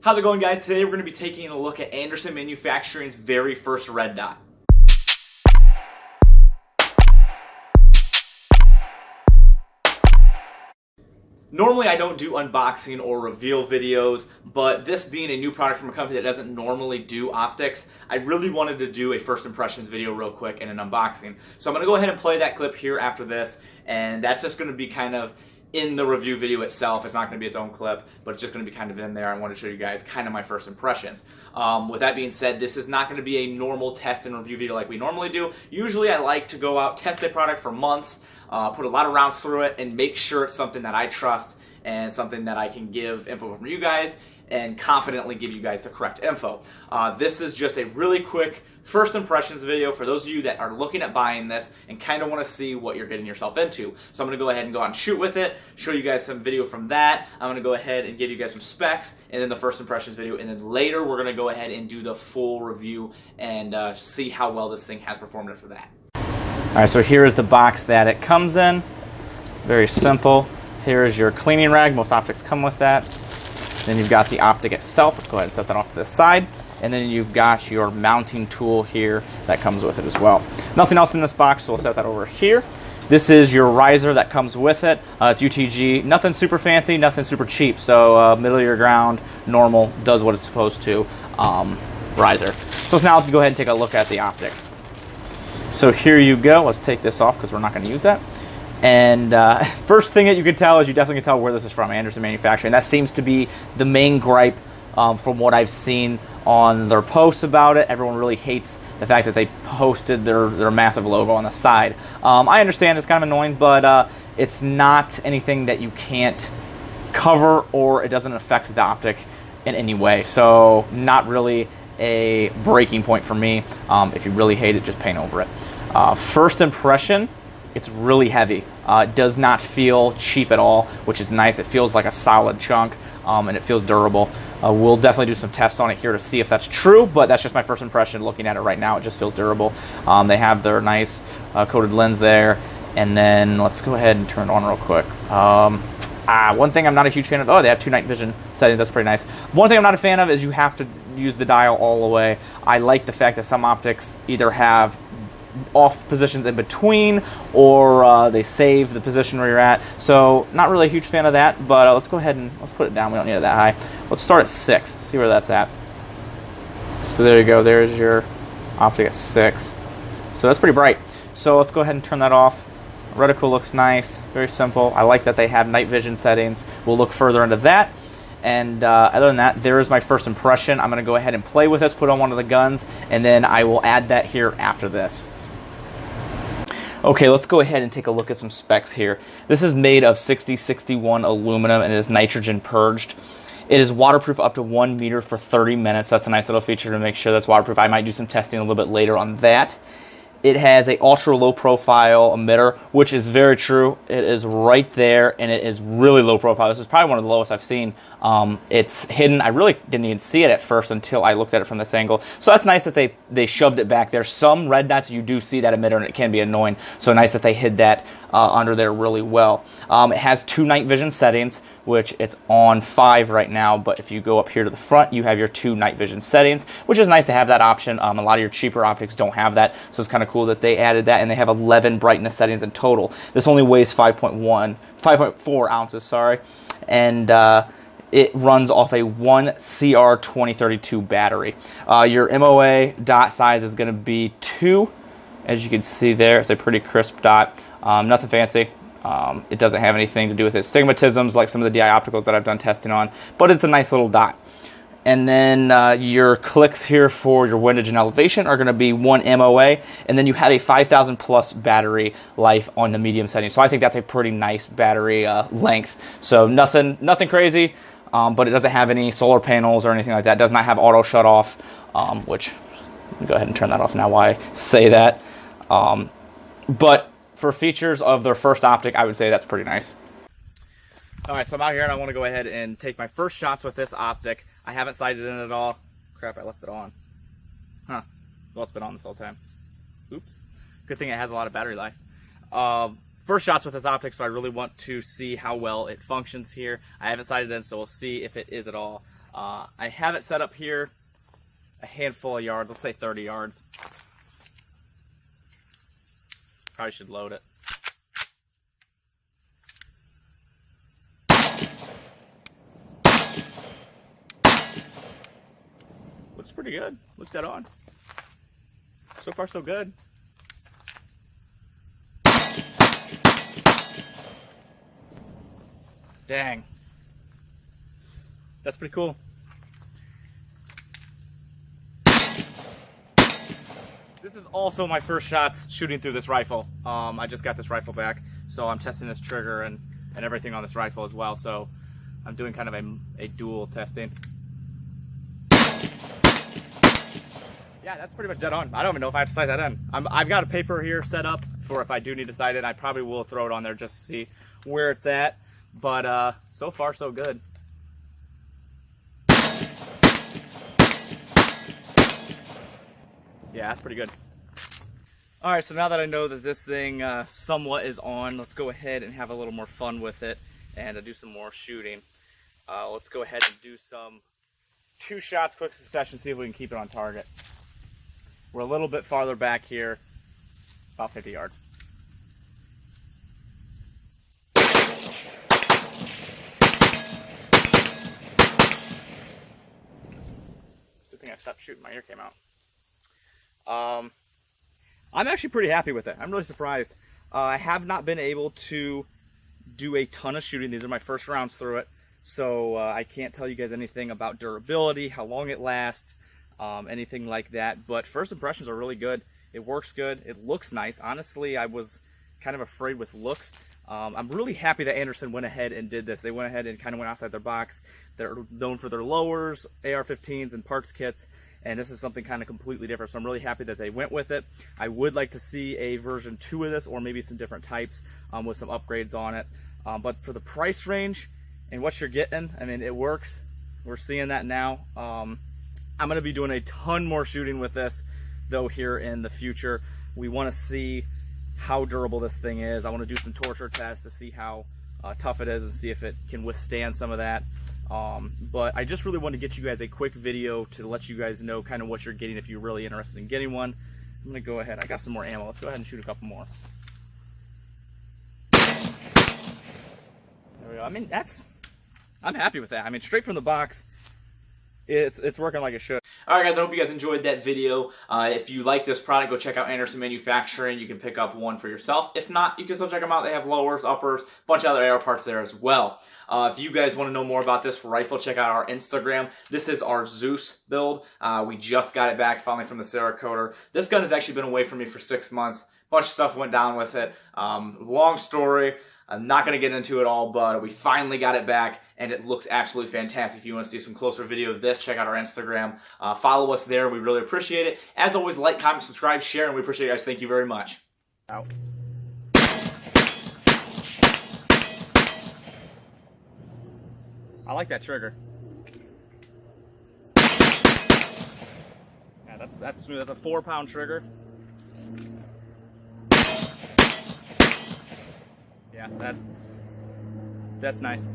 How's it going, guys? Today we're going to be taking a look at Anderson Manufacturing's very first red dot. Normally I don't do unboxing or reveal videos, but this being a new product from a company that doesn't normally do optics, I really wanted to do a first impressions video real quick and an unboxing. So I'm going to go ahead and play that clip here after this, and that's just going to be kind of in the review video itself. It's not going to be its own clip, but it's just going to be kind of in there. I want to show you guys kind of my first impressions. With that being said, this is not going to be a normal test and review video like we normally do. Usually I like to go out, test a product for months, put a lot of rounds through it, and make sure it's something that I trust and something that I can give info from you guys and confidently give you guys the correct info. This is just a really quick first impressions video for those of you that are looking at buying this and kind of want to see what you're getting yourself into. So I'm going to go ahead and go out and shoot with it, show you guys some video from that. I'm going to go ahead and give you guys some specs and then the first impressions video, and then later we're going to go ahead and do the full review and see how well this thing has performed after that. Alright, so here is the box that it comes in. Very simple. Here is your cleaning rag. Most optics come with that. Then you've got the optic itself. Let's go ahead and set that off to the side. And then you've got your mounting tool here that comes with it as well. Nothing else in this box, so we'll set that over here. This is your riser that comes with it. It's UTG. Nothing super fancy, nothing super cheap. So middle of your ground, normal, does what it's supposed to. Riser. So now let's go ahead and take a look at the optic. So here you go. Let's take this off because we're not going to use that. And first thing that you can tell is you definitely can tell where this is from, Anderson Manufacturing. That seems to be the main gripe from what I've seen on their posts about it. Everyone really hates the fact that they posted their massive logo on the side. I understand it's kind of annoying, but it's not anything that you can't cover, or it doesn't affect the optic in any way. So not really a breaking point for me. If you really hate it, just paint over it. First impression, it's really heavy. It does not feel cheap at all, which is nice. It feels like a solid chunk, and it feels durable. We'll definitely do some tests on it here to see if that's true, but that's just my first impression looking at it right now. It just feels durable. They have their nice coated lens there, and then let's go ahead and turn it on real quick. One thing I'm not a huge fan of, they have 2 night vision settings. That's pretty nice. One thing I'm not a fan of is you have to use the dial all the way. I like the fact that some optics either have off positions in between, or they save the position where you're at. So not really a huge fan of that, but let's go ahead and let's put it down. We don't need it that high. Let's start at 6, see where that's at. So there you go, there's your optic at 6. So that's pretty bright. So let's go ahead and turn that off. Reticle looks nice, very simple. I like that they have night vision settings. We'll look further into that. And other than that, there is my first impression. I'm going to go ahead and play with this, put on one of the guns, and then I will add that here after this. Okay, let's go ahead and take a look at some specs here. This is made of 6061 aluminum and it is nitrogen purged. It is waterproof up to 1 meter for 30 minutes. That's a nice little feature to make sure that's waterproof. I might do some testing a little bit later on that. It has a ultra low profile emitter, which is very true. It is right there, and it is really low profile. This is probably one of the lowest I've seen. It's hidden. I really didn't even see it at first until I looked at it from this angle. So that's nice that they shoved it back there. Some red dots, you do see that emitter, and it can be annoying. So nice that they hid that under there really well. It has 2 night vision settings, which it's on 5 right now, but if you go up here to the front, you have your 2 night vision settings, which is nice to have that option. A lot of your cheaper optics don't have that, so it's kind of cool that they added that, and they have 11 brightness settings in total. This only weighs 5.4 ounces, sorry, and it runs off a 1CR2032 battery. Your MOA dot size is going to be 2. As you can see there, it's a pretty crisp dot. Nothing fancy. It doesn't have anything to do with astigmatisms like some of the DI opticals that I've done testing on, but it's a nice little dot. And then your clicks here for your windage and elevation are going to be 1 MOA, and then you have a 5,000 plus battery life on the medium setting. So I think that's a pretty nice battery length. So nothing crazy, but it doesn't have any solar panels or anything like that. It does not have auto shut off, which I'll go ahead and turn that off now while I say that. But for features of their first optic, I would say that's pretty nice. Alright, so I'm out here and I want to go ahead and take my first shots with this optic. I haven't sighted in it at all. Crap, I left it on. Huh. Well, it's been on this whole time. Oops. Good thing it has a lot of battery life. First shots with this optic, so I really want to see how well it functions here. I haven't sighted in, so we'll see if it is at all. I have it set up here a handful of yards, let's say 30 yards. Probably should load it. Looks pretty good. Looks dead on. So far, so good. Dang. That's pretty cool. This is also my first shots shooting through this rifle. I just got this rifle back, so I'm testing this trigger and everything on this rifle as well. So I'm doing kind of a dual testing. Yeah, that's pretty much dead on. I don't even know if I have to sight that in. I've got a paper here set up for if I do need to sight it. I probably will throw it on there just to see where it's at. But so far, so good. Yeah, that's pretty good. All right, so now that I know that this thing somewhat is on, let's go ahead and have a little more fun with it and do some more shooting. Let's go ahead and do some 2 shots quick succession, see if we can keep it on target. We're a little bit farther back here, about 50 yards. Good thing I stopped shooting, my ear came out. I'm actually pretty happy with it. I'm really surprised. I have not been able to do a ton of shooting. These are my first rounds through it, so I can't tell you guys anything about durability, how long it lasts, anything like that. But first impressions are really good. It works good. It looks nice. Honestly, I was kind of afraid with looks. I'm really happy that Anderson went ahead and did this. They went ahead and kind of went outside their box. They're known for their lowers, AR-15s, and parts kits. And this is something kind of completely different, so I'm really happy that they went with it. I would like to see a version 2 of this, or maybe some different types with some upgrades on it. But for the price range and what you're getting, I mean, it works. We're seeing that now. I'm going to be doing a ton more shooting with this, though, here in the future. We want to see how durable this thing is. I want to do some torture tests to see how tough it is and see if it can withstand some of that. But I just really want to get you guys a quick video to let you guys know kind of what you're getting if you're really interested in getting one. I'm going to go ahead. I got some more ammo. Let's go ahead and shoot a couple more. There we go. I mean, I'm happy with that. I mean, straight from the box, it's working like it should. Alright guys, I hope you guys enjoyed that video. If you like this product, go check out Anderson Manufacturing. You can pick up one for yourself. If not, you can still check them out. They have lowers, uppers, a bunch of other AR parts there as well. If you guys want to know more about this rifle, check out our Instagram. This is our Zeus build. We just got it back finally from the Cerakoter. This gun has actually been away from me for 6 months. A bunch of stuff went down with it. Long story. I'm not going to get into it all, but we finally got it back, and it looks absolutely fantastic. If you want to see some closer video of this, check out our Instagram. Follow us there. We really appreciate it. As always, like, comment, subscribe, share, and we appreciate you guys. Thank you very much. Out. I like that trigger. Yeah, that's smooth. That's a 4-pound trigger. Yeah, that's nice.